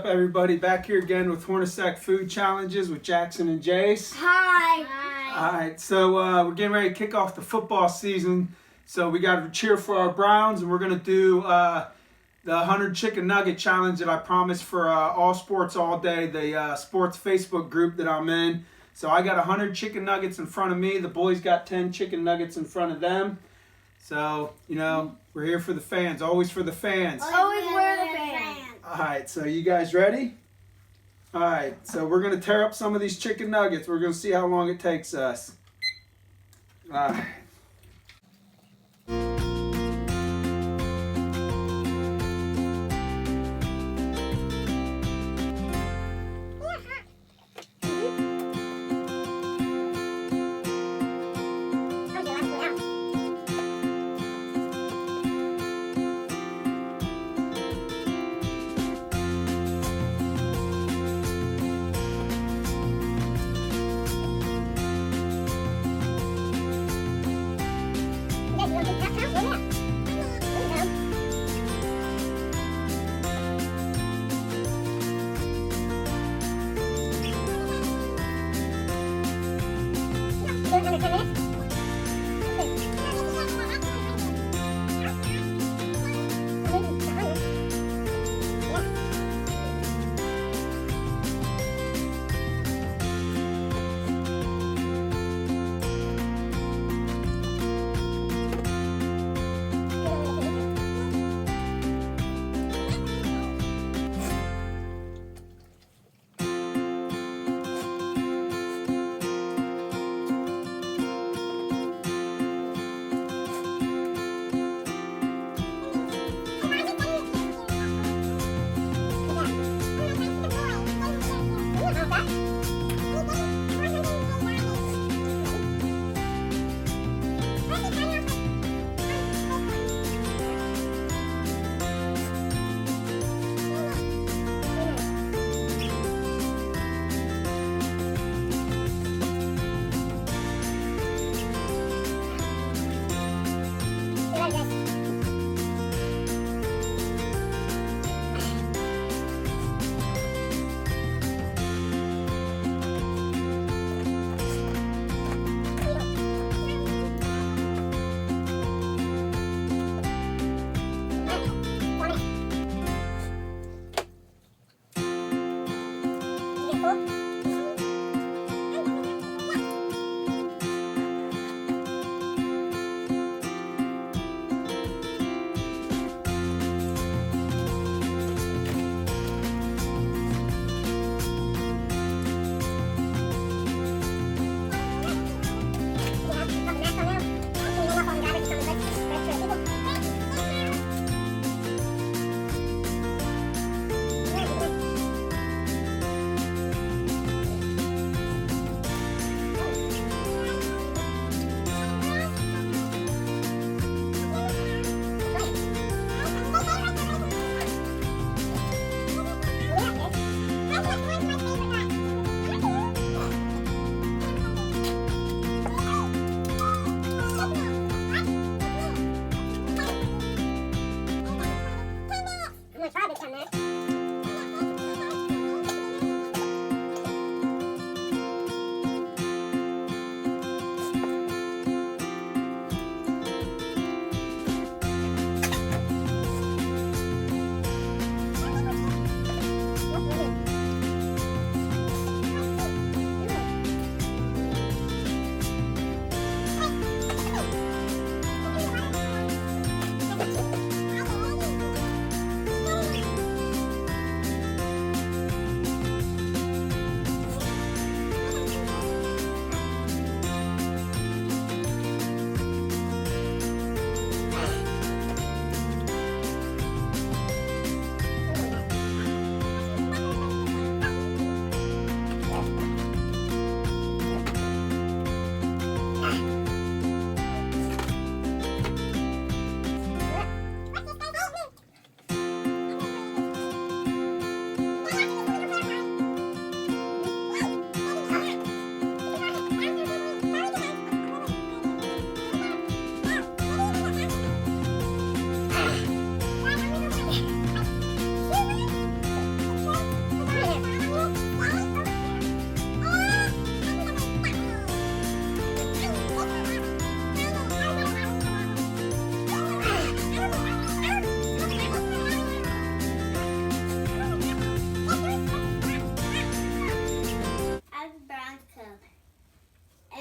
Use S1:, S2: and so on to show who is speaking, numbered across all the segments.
S1: up, everybody? Back here again with Hornacek Food Challenges with Jackson and Jace.
S2: Hi.
S1: All right, so we're getting ready to kick off the football season. So we got to cheer for our Browns, and we're going to do the 100 Chicken Nugget Challenge that I promised for All Sports All Day, the sports Facebook group that I'm in. So I got 100 chicken nuggets in front of me. The boys got 10 chicken nuggets in front of them. So, you know, we're here for the fans, always for the fans.
S2: Always wear the fans.
S1: All right, so you guys ready? All right, so we're going to tear up some of these chicken nuggets. We're going to see how long it takes us. All right.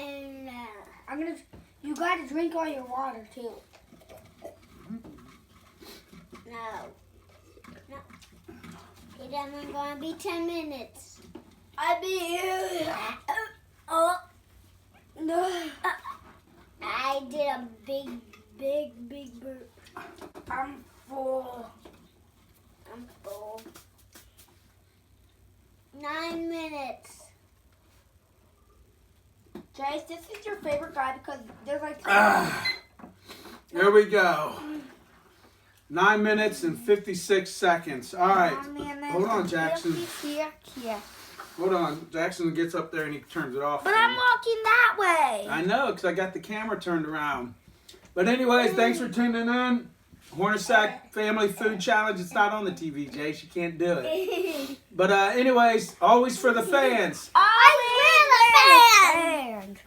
S2: And you gotta drink all your water too.
S3: No. It's only gonna be 10 minutes. I did a big burp.
S2: I'm full.
S3: 9 minutes.
S2: Jace, this is your favorite guy because there's like...
S1: There we go. 9 minutes and 56 seconds. All right. Hold on, Jackson.
S2: Here.
S1: Hold on. Jackson gets up there and he turns it off.
S2: But I'm walking that way.
S1: I know, because I got the camera turned around. But anyways, thanks for tuning in. Hornacek Family Food Challenge. It's not on the TV, Jace. You can't do it. But anyways, always for the fans.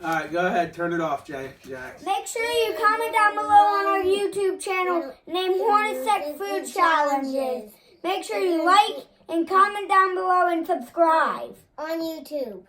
S1: All right, go ahead. Turn it off, Jax.
S2: Make sure you comment down below on our YouTube channel named Hornacek Food Challenges. Make sure you like and comment down below and subscribe.
S3: On YouTube.